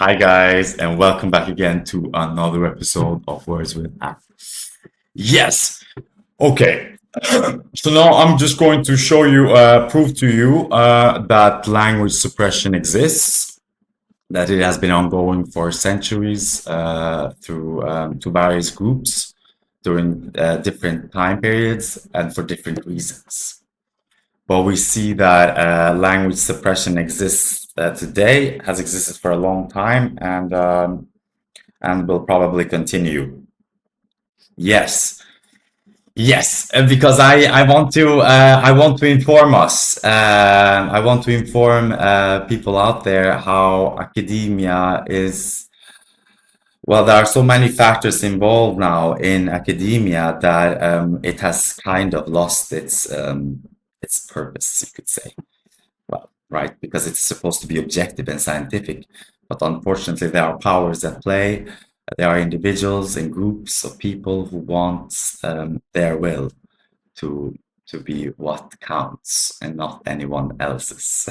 Hi guys, and welcome back again to another episode of Words with App. Yes, okay. So now I'm just going to show you, prove to you that language suppression exists, that it has been ongoing for centuries through to various groups during different time periods and for different reasons. But we see that language suppression exists today, has existed for a long time, and will probably continue. Yes, yes, because I want to inform us. I want to inform people out there how academia is. Well, there are so many factors involved now in academia that it has kind of lost its purpose, you could say. Well, right, because it's supposed to be objective and scientific, but unfortunately there are powers at play. There are individuals and groups of people who want their will to be what counts and not anyone else's.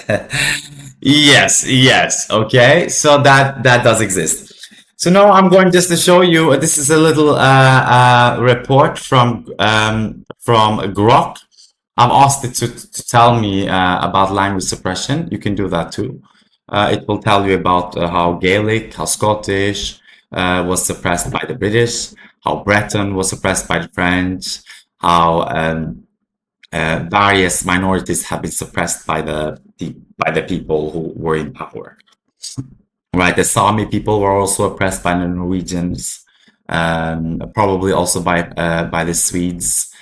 Yes, yes, okay, so that does exist. So now I'm going just to show you, this is a little report from Grok. I've asked it to tell me about language suppression. You can do that too. It will tell you about how Gaelic, how Scottish was suppressed by the British, how Breton was suppressed by the French, how various minorities have been suppressed by the people who were in power. Right, the Sami people were also oppressed by the Norwegians, probably also by the Swedes,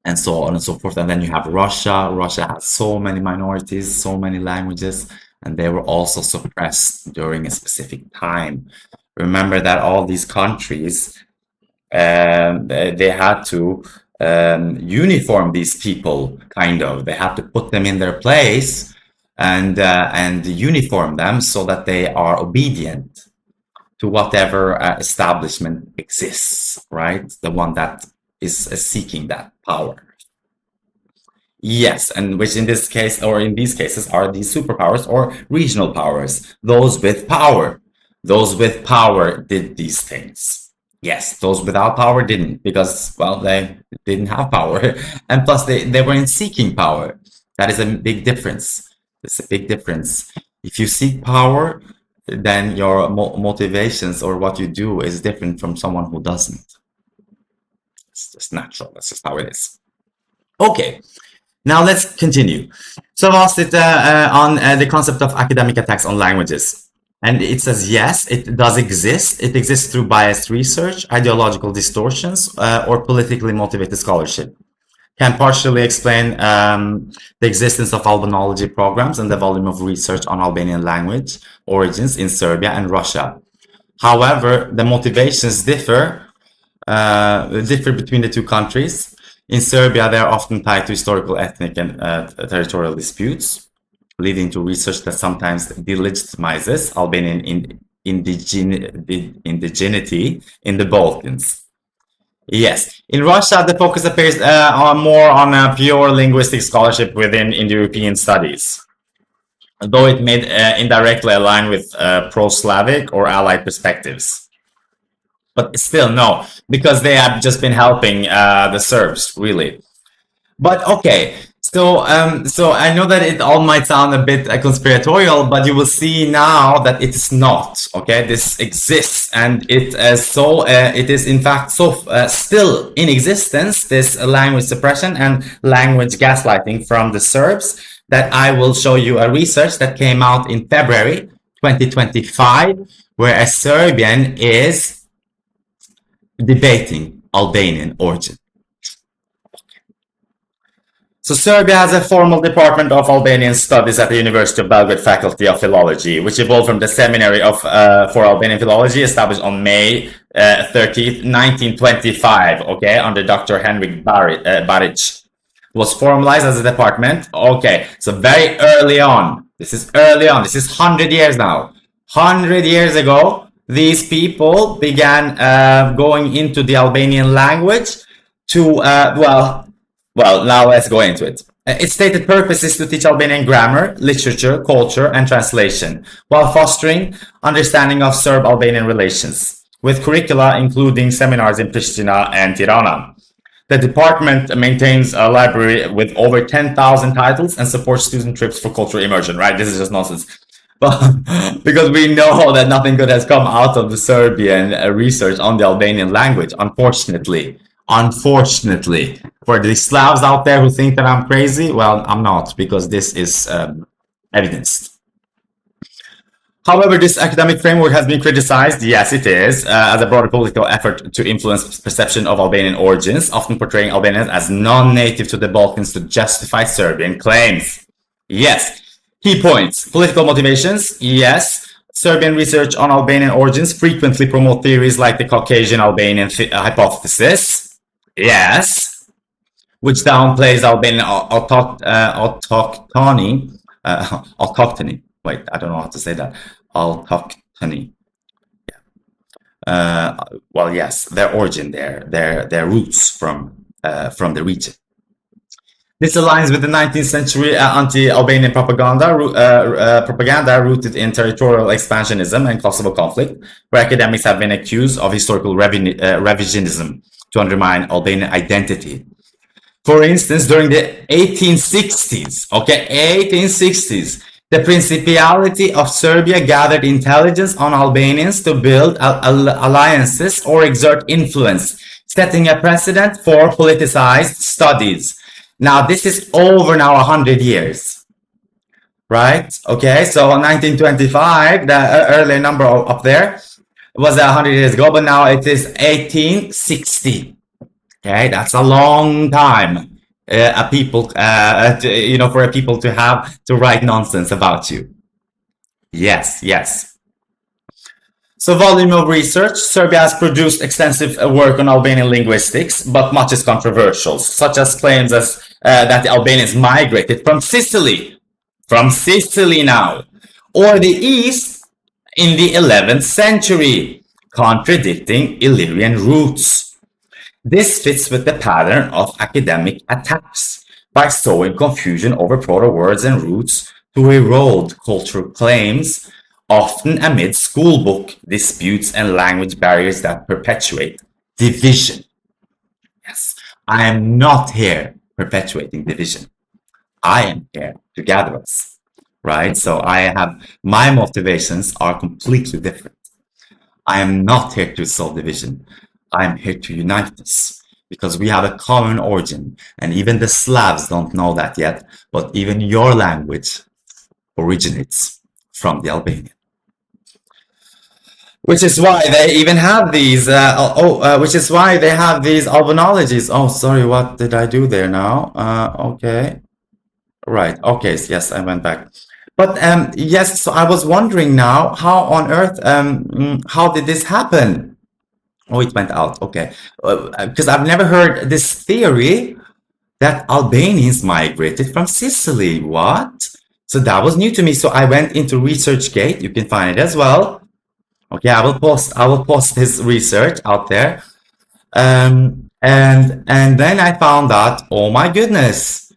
and so on and so forth. And then you have Russia. Russia has so many minorities, so many languages, and they were also suppressed during a specific time. Remember that all these countries, they had to uniform these people, kind of. They had to put them in their place and uniform them so that they are obedient to whatever establishment exists, right? The one that is seeking that power. Yes, and which in this case, or in these cases, are these superpowers or regional powers. Those with power. Those with power did these things. Yes, those without power didn't, because, well, they didn't have power. And plus, they weren't seeking power. That is a big difference. It's a big difference. If you seek power, then your motivations or what you do is different from someone who doesn't. It's just natural. That's just how it is. Okay, now let's continue. So I've asked it on the concept of academic attacks on languages. And it says, yes, it does exist. It exists through biased research, ideological distortions, or politically motivated scholarship. Can partially explain the existence of Albanology programs and the volume of research on Albanian language origins in Serbia and Russia. However, the motivations differ between the two countries. In Serbia, they are often tied to historical, ethnic, and territorial disputes, leading to research that sometimes delegitimizes Albanian indigeneity in the Balkans. Yes, in Russia, the focus appears more on a pure linguistic scholarship within Indo-European studies, though it may indirectly align with pro-Slavic or allied perspectives. But still, no, because they have just been helping the Serbs, really. But okay, so I know that it all might sound a bit conspiratorial, but you will see now that it is not. Okay, this exists, and it is in fact still in existence. This language suppression and language gaslighting from the Serbs. That I will show you a research that came out in February 2025, where a Serbian is debating Albanian origin. So Serbia has a formal department of Albanian studies at the University of Belgrade Faculty of Philology, which evolved from the Seminary for Albanian Philology, established on May 30th, 1925, okay, under Dr. Henrik Baric. Was formalized as a department. Okay, so very early on. This is early on. This is 100 years now. 100 years ago, these people began going into the Albanian language to, well, now let's go into it. Its stated purpose is to teach Albanian grammar, literature, culture, and translation, while fostering understanding of Serb-Albanian relations, with curricula including seminars in Pristina and Tirana. The department maintains a library with over 10,000 titles and supports student trips for cultural immersion, right? This is just nonsense. But because we know that nothing good has come out of the Serbian research on the Albanian language, unfortunately. Unfortunately, for the Slavs out there who think that I'm crazy, well, I'm not, because this is evidenced. However, this academic framework has been criticized, yes it is, as a broader political effort to influence perception of Albanian origins, often portraying Albanians as non-native to the Balkans to justify Serbian claims. Yes. Key points. Political motivations, yes. Serbian research on Albanian origins frequently promote theories like the Caucasian Albanian hypothesis, yes, which downplays Albanian autochthony. Wait, I don't know how to say that. Autochthony. Well, yes, their origin, their roots from the region. This aligns with the 19th century anti-Albanian propaganda rooted in territorial expansionism and Kosovo conflict, where academics have been accused of historical revisionism to undermine Albanian identity. For instance, during the 1860s, the Principality of Serbia gathered intelligence on Albanians to build alliances or exert influence, setting a precedent for politicized studies. Now, this is over now 100 years, right? Okay, so 1925, the earlier number up there was 100 years ago, but now it is 1860. Okay, that's a long time. For a people to have to write nonsense about you. Yes, yes. So, volume of research. Serbia has produced extensive work on Albanian linguistics, but much is controversial, such as claims that the Albanians migrated from Sicily now, or the East in the 11th century, contradicting Illyrian roots. This fits with the pattern of academic attacks by sowing confusion over proto-words and roots to erode cultural claims, often amid schoolbook disputes and language barriers that perpetuate division. Yes, I am not here perpetuating division. I am here to gather us, right? So my motivations are completely different. I am not here to solve division. I am here to unite us because we have a common origin, and even the Slavs don't know that yet, but even your language originates from the Albanian. Which is why they even have these, which is why they have these Albanologies. Oh, sorry, what did I do there now? Okay. Right, okay, yes, I went back. But yes, so I was wondering now, how on earth, how did this happen? Oh, it went out, okay. Because I've never heard this theory that Albanians migrated from Sicily. What? So that was new to me. So I went into ResearchGate. You can find it as well. Okay, I will post his research out there. And then I found out, oh my goodness,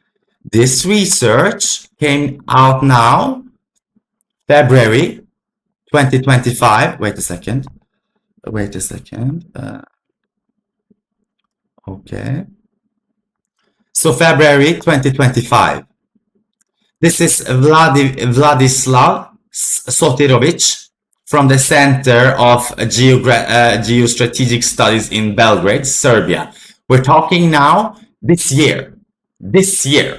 this research came out now, February 2025. Wait a second. Okay. So February 2025. This is Vladislav Sotirovic from the Center of Geostrategic Studies in Belgrade, Serbia. We're talking now this year,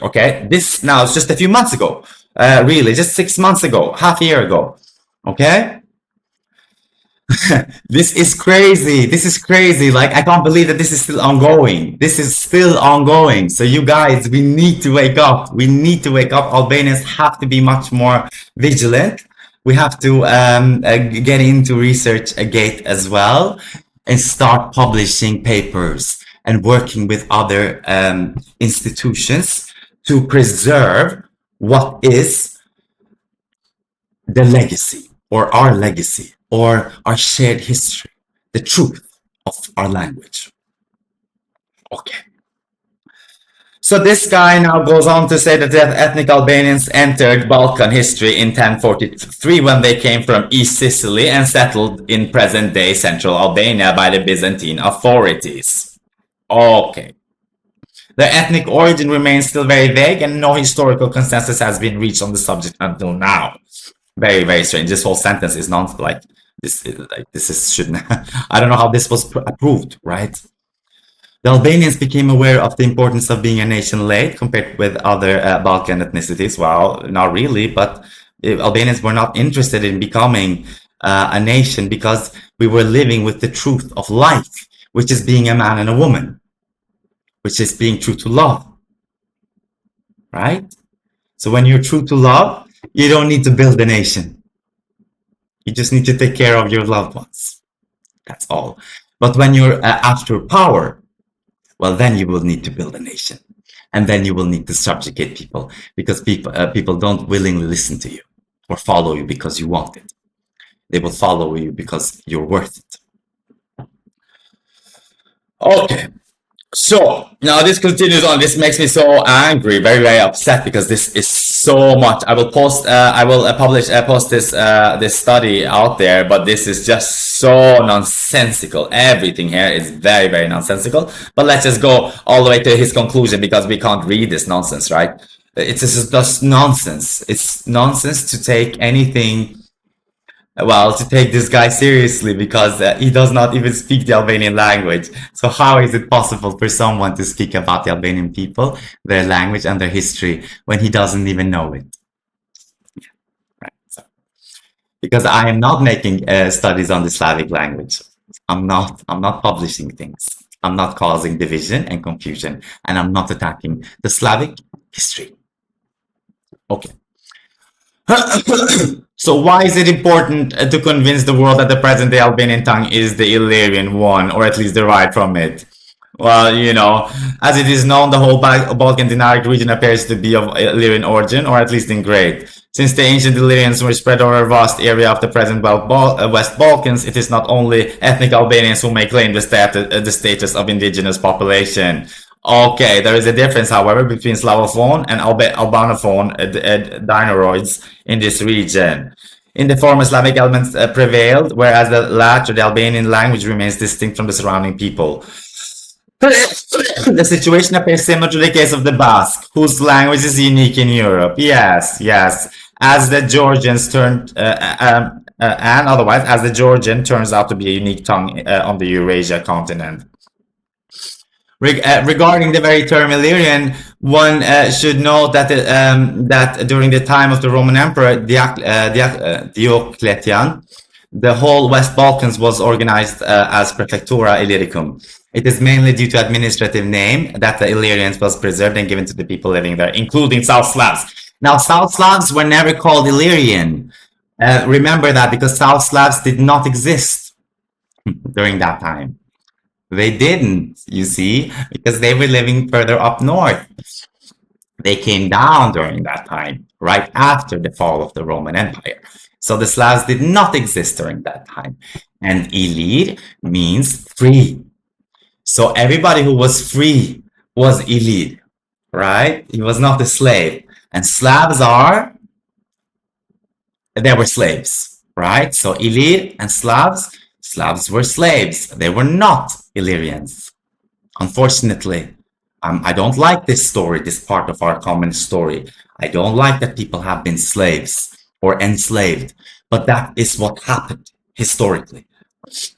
okay? This now is just a few months ago, really, just 6 months ago, half a year ago, okay? This is crazy. Like, I can't believe that this is still ongoing. So you guys, we need to wake up. Albanians have to be much more vigilant. We have to get into ResearchGate as well and start publishing papers and working with other institutions to preserve what is the legacy, or our legacy, or our shared history, the truth of our language. Okay. So this guy now goes on to say that the ethnic Albanians entered Balkan history in 1043 when they came from East Sicily and settled in present-day central Albania by the Byzantine authorities. Okay. Their ethnic origin remains still very vague and no historical consensus has been reached on the subject until now. Very, very strange. This whole sentence is not like this. Shouldn't. I don't know how this was approved, right? The Albanians became aware of the importance of being a nation late compared with other Balkan ethnicities. Well, not really, but Albanians were not interested in becoming a nation because we were living with the truth of life, which is being a man and a woman, which is being true to love, right? So when you're true to love, you don't need to build a nation. You just need to take care of your loved ones. That's all. But when you're after power, well, then you will need to build a nation. And then you will need to subjugate people because people don't willingly listen to you or follow you because you want it. They will follow you because you're worth it. Okay. So now this continues on. This makes me so angry, very, very upset because this is so much. I will post, post this study out there, but this is just so nonsensical. Everything here is very, very nonsensical. But let's just go all the way to his conclusion because we can't read this nonsense, right? It's just nonsense. It's nonsense to take anything. Well, to take this guy seriously because he does not even speak the Albanian language. So how is it possible for someone to speak about the Albanian people, their language and their history when he doesn't even know it? Yeah, right. So, because I am not making studies on the Slavic language. I'm not publishing things. I'm not causing division and confusion, and I'm not attacking the Slavic history. Okay. So why is it important to convince the world that the present-day Albanian tongue is the Illyrian one, or at least derived from it? Well, you know, as it is known, the whole Balkan Dinaric region appears to be of Illyrian origin, or at least in grade. Since the ancient Illyrians were spread over a vast area of the present West Balkans, it is not only ethnic Albanians who may claim the status of indigenous population. Okay, there is a difference, however, between Slavophone and Albanophone dinoroids in this region. In the former, Slavic elements prevailed, whereas the latter, the Albanian language, remains distinct from the surrounding people. The situation appears similar to the case of the Basque, whose language is unique in Europe. Yes, as the Georgians turned, and otherwise, as the Georgian turns out to be a unique tongue on the Eurasia continent. Regarding the very term Illyrian, one should note that that during the time of the Roman Emperor Diocletian, the whole West Balkans was organized as Prefectura Illyricum. It is mainly due to administrative name that the Illyrians was preserved and given to the people living there, including South Slavs. Now, South Slavs were never called Illyrian. Remember that because South Slavs did not exist during that time. They didn't, you see, because they were living further up north. They came down during that time, right after the fall of the Roman Empire. So the Slavs did not exist during that time. And Ilir means free. So everybody who was free was Ilir, right? He was not a slave. And Slavs they were slaves, right? So Ilir and Slavs were slaves. They were not Illyrians. Unfortunately, I don't like this story, this part of our common story. I don't like that people have been slaves or enslaved, but that is what happened historically.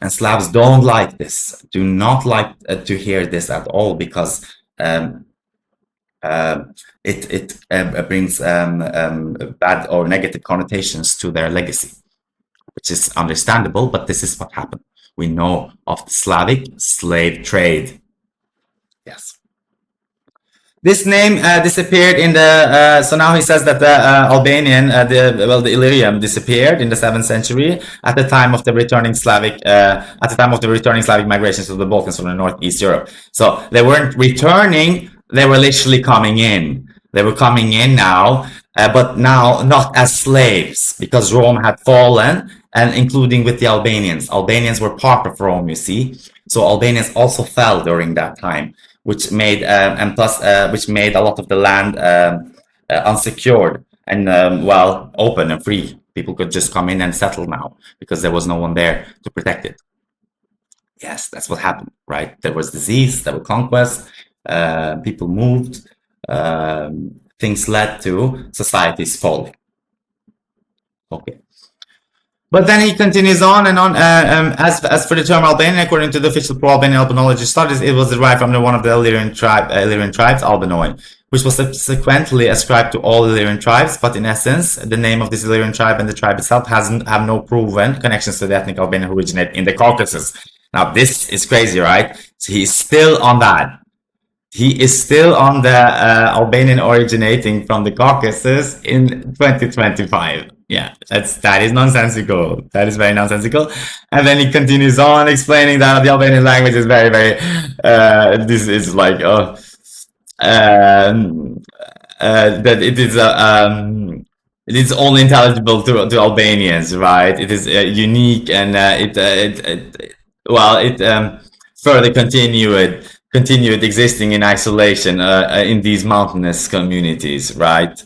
And Slavs don't like this, do not like to hear this at all because it brings bad or negative connotations to their legacy, which is understandable, but this is what happened. We know of the Slavic slave trade. Yes. This name disappeared in the, so now he says that the Albanian, the Illyrian disappeared in the 7th century at the time of the returning Slavic, migrations to the Balkans from the Northeast Europe. So they weren't returning, they were literally coming in. They were coming in now, but now not as slaves because Rome had fallen, and including with the Albanians. Albanians were part of Rome, you see. So Albanians also fell during that time. which made and plus which made a lot of the land unsecured and well, open and free. People could just come in and settle now because there was no one there to protect it. Yes, that's what happened, right? There was disease, there were conquests, people moved, things led to societies falling. Okay. But then he continues on and on. As for the term Albanian, according to the official pro-Albanian Albanology studies, it was derived from one of the Illyrian tribes, Albanoi, which was subsequently ascribed to all Illyrian tribes. But in essence, the name of this Illyrian tribe and the tribe itself have no proven connections to the ethnic Albanian who originate in the Caucasus. Now, this is crazy, right? So he's still on that. He is still on the Albanian originating from the Caucasus in 2025. Yeah, that is nonsensical. That is very nonsensical. And then he continues on explaining that the Albanian language is very, very. This is like that it is only intelligible to Albanians, right? It is unique, and further continued existing in isolation in these mountainous communities, right?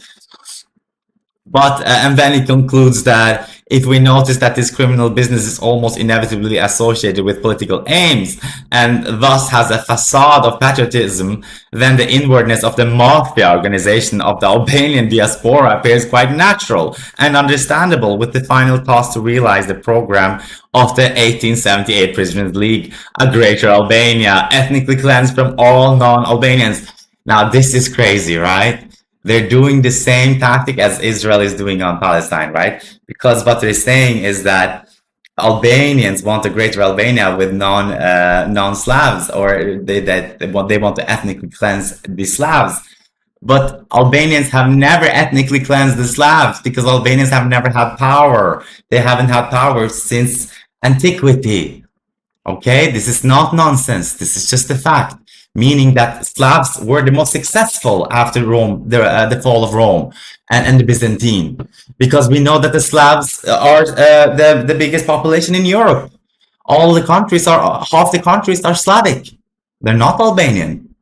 But and then he concludes that if we notice that this criminal business is almost inevitably associated with political aims and thus has a facade of patriotism, then the inwardness of the mafia organization of the Albanian diaspora appears quite natural and understandable, with the final task to realize the program of the 1878 Prisoners' League, a greater Albania, ethnically cleansed from all non-Albanians. Now, this is crazy, right? They're doing the same tactic as Israel is doing on Palestine, right? Because what they're saying is that Albanians want a greater Albania with non-Slavs, or they want to ethnically cleanse the Slavs. But Albanians have never ethnically cleansed the Slavs because Albanians have never had power. They haven't had power since antiquity. Okay, this is not nonsense. This is just a fact. Meaning that Slavs were the most successful after Rome, the fall of Rome and the Byzantine, because we know that the Slavs are the biggest population in Europe. Half the countries are Slavic. They're not Albanian,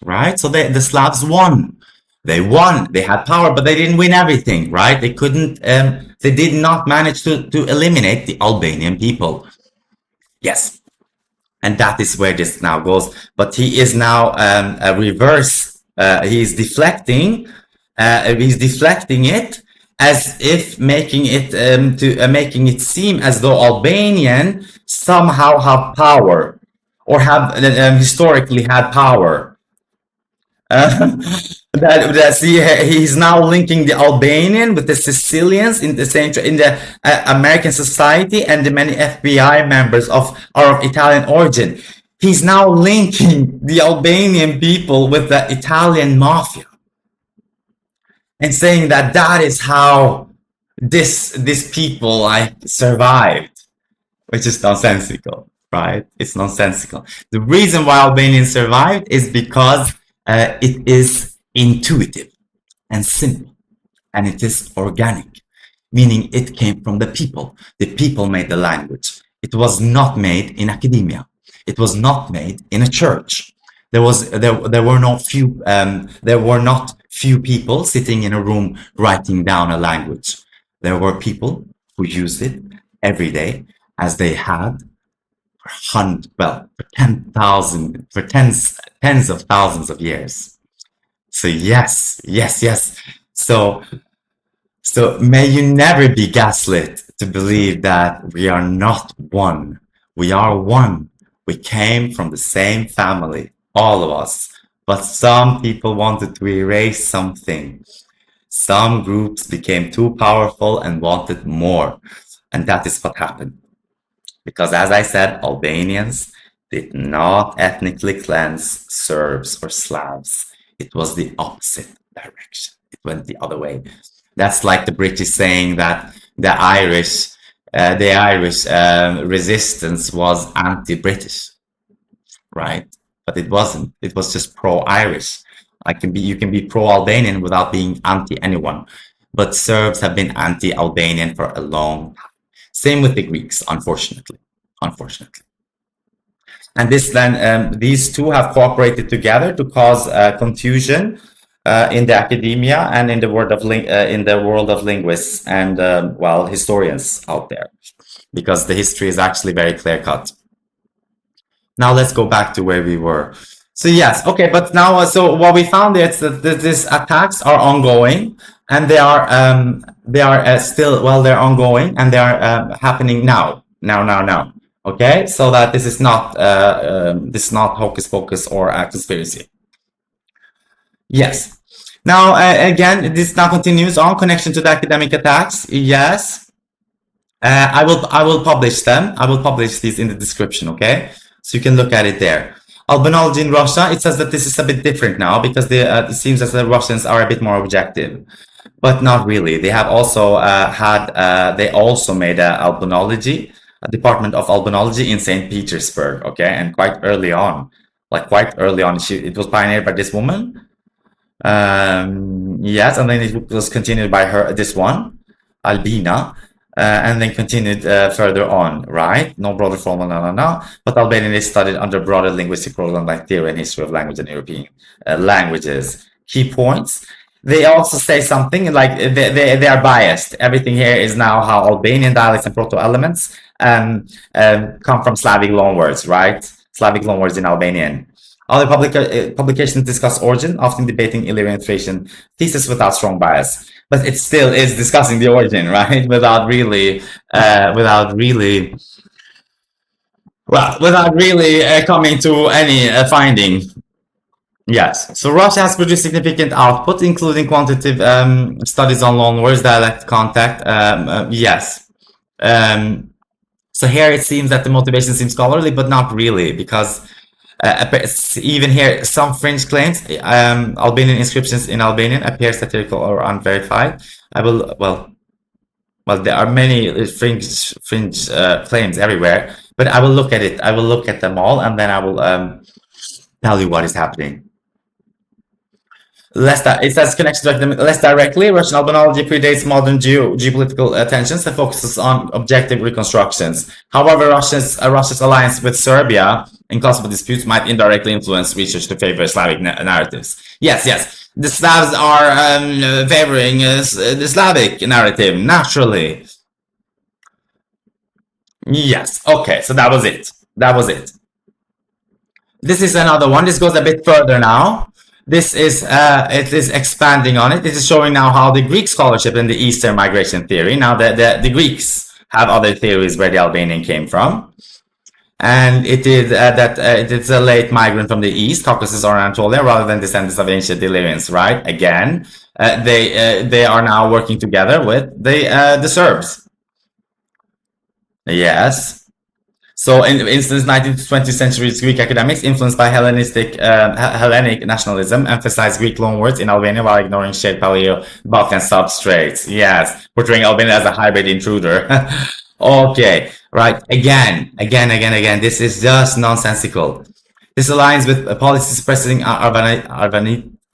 right? So the Slavs won. They won. They had power, but they didn't win everything, right? They couldn't. They did not manage to eliminate the Albanian people. Yes. And that is where this now goes. But he is now a reverse. He's deflecting. He's deflecting it as if making it seem as though Albanian somehow have power or have historically had power. He's now linking the Albanian with the Sicilians in the American society and the many FBI members are of Italian origin. He's now linking the Albanian people with the Italian mafia and saying that is how this people survived, which is nonsensical, right? It's nonsensical. The reason why Albanians survived is because it is intuitive and simple, and it is organic, meaning it came from the people. The people made the language. It was not made in academia. It was not made in a church. There were not few people sitting in a room writing down a language. There were people who used it every day, as they had for tens of thousands of years. So yes. So may you never be gaslit to believe that we are not one. We are one. We came from the same family, all of us. But some people wanted to erase something. Some groups became too powerful and wanted more. And that is what happened. Because as I said, Albanians did not ethnically cleanse Serbs or Slavs. It was the opposite direction. It went the other way. That's like the British saying that the Irish resistance was anti-British, right? But it wasn't. It was just pro-Irish. You can be pro-Albanian without being anti-anyone. But Serbs have been anti-Albanian for a long time. Same with the Greeks, unfortunately. And this then these two have cooperated together to cause confusion in the academia and in the world of linguists and well, historians out there, because the history is actually very clear cut. Now let's go back to where we were. So yes, okay, but now so what we found is that these attacks are ongoing, and they are still, well, they're ongoing, and they are happening now. Okay, so that this is not hocus pocus or a conspiracy. Yes. Now again, this now continues on connection to the academic attacks. Yes, I will publish them. I will publish these in the description. Okay, so you can look at it there. Albanology in Russia. It says that this is a bit different now because it seems as the Russians are a bit more objective, but not really. They have also they also made a department of Albanology in Saint Petersburg. Okay, and quite early on, it was pioneered by this woman. Yes, and then it was continued by this one, Albina, and then continued further on, right? No broader formal, no. But Albanian is studied under broader linguistic program like theory and history of language and European languages. Key points. They also say something like they are biased. Everything here is now how Albanian dialects and proto-elements come from Slavic loanwords, right? Slavic loanwords in Albanian. Other publications discuss origin, often debating Illyrian Thracian thesis without strong bias, but it still is discussing the origin, right? Without really coming to any finding. Yes, so Russia has produced significant output, including quantitative studies on loanwords, dialect contact. Yes. So here it seems that the motivation seems scholarly, but not really, because even here, some fringe claims, Albanian inscriptions in Albanian appear satirical or unverified. There are many fringe claims everywhere, but I will look at it. I will look at them all, and then I will tell you what is happening. It says connection to less directly. Russian Albanology predates modern geopolitical tensions and focuses on objective reconstructions. However, Russia's alliance with Serbia in Kosovo disputes might indirectly influence research to favor Slavic narratives. Yes. The Slavs are favoring the Slavic narrative, naturally. Yes, okay, so that was it. This is another one. This goes a bit further now. This is it is expanding on it. This is showing now how the Greek scholarship and the Eastern migration theory. Now the Greeks have other theories where the Albanian came from, and it is that it is a late migrant from the East, Caucasus or Anatolia, rather than descendants of ancient Illyrians. Right? Again, they are now working together with the Serbs. Yes. So, in instance, 19th to 20th centuries Greek academics, influenced by Hellenic nationalism, emphasized Greek loanwords in Albania while ignoring shared Paleo-Balkan substrates. Yes, portraying Albania as a hybrid intruder. Okay, right. Again. This is just nonsensical. This aligns with policies suppressing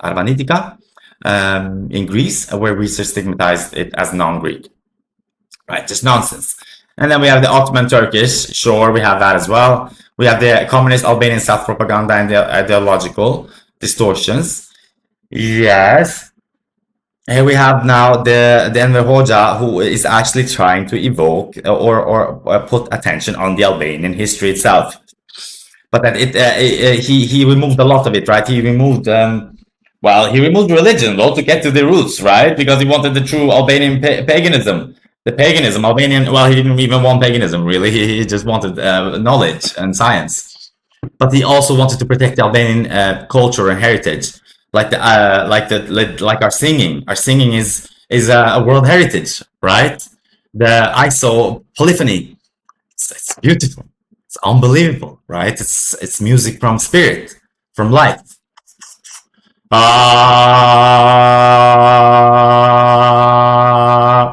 Arvanitika in Greece, where research stigmatized it as non-Greek. Right, just nonsense. And then we have the Ottoman Turkish, sure, we have that as well. We have the communist Albanian self-propaganda and the ideological distortions. Yes. Here we have now the Enver Hoxha, who is actually trying to evoke or put attention on the Albanian history itself. But that he removed a lot of it, right? He removed religion, though, to get to the roots, right? Because he wanted the true Albanian paganism. The paganism, Albanian, he didn't even want paganism, really. He just wanted knowledge and science. But he also wanted to protect the Albanian culture and heritage, like our singing. Our singing is a world heritage, right? The ISO polyphony, it's beautiful, it's unbelievable, right? It's music from spirit, from life.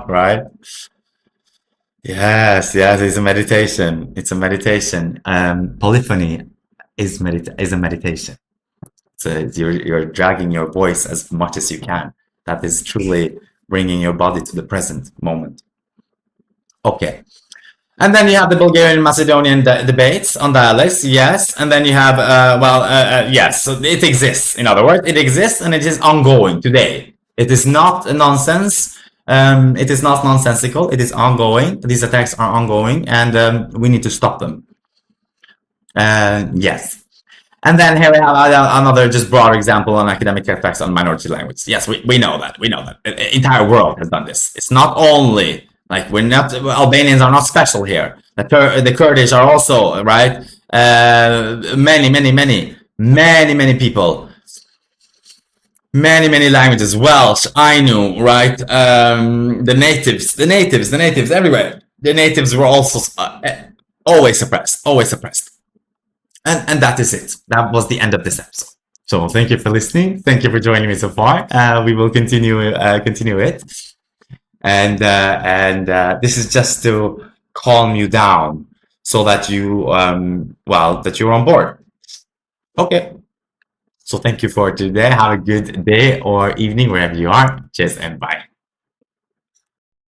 Right? Yes, it's a meditation. Polyphony is a meditation. So you're dragging your voice as much as you can. That is truly bringing your body to the present moment. Okay. And then you have the Bulgarian Macedonian debates on dialects, yes. And then you have, yes, so it exists. In other words, it exists and it is ongoing today. It is not a nonsense. It is not nonsensical. It is ongoing. These attacks are ongoing, and we need to stop them. Yes. And then here we have another just broader example on academic attacks on minority language. Yes, we know that. We know that. The entire world has done this. It's not only like we're not Albanians are not special here. The Kurdish are also right. Many people. Many languages. Welsh, Ainu, right? The natives everywhere. The natives were also always suppressed. And that is it. That was the end of this episode. So thank you for listening. Thank you for joining me so far. We will continue it. And this is just to calm you down so that you that you're on board. Okay. So thank you for today. Have a good day or evening wherever you are. Cheers and bye.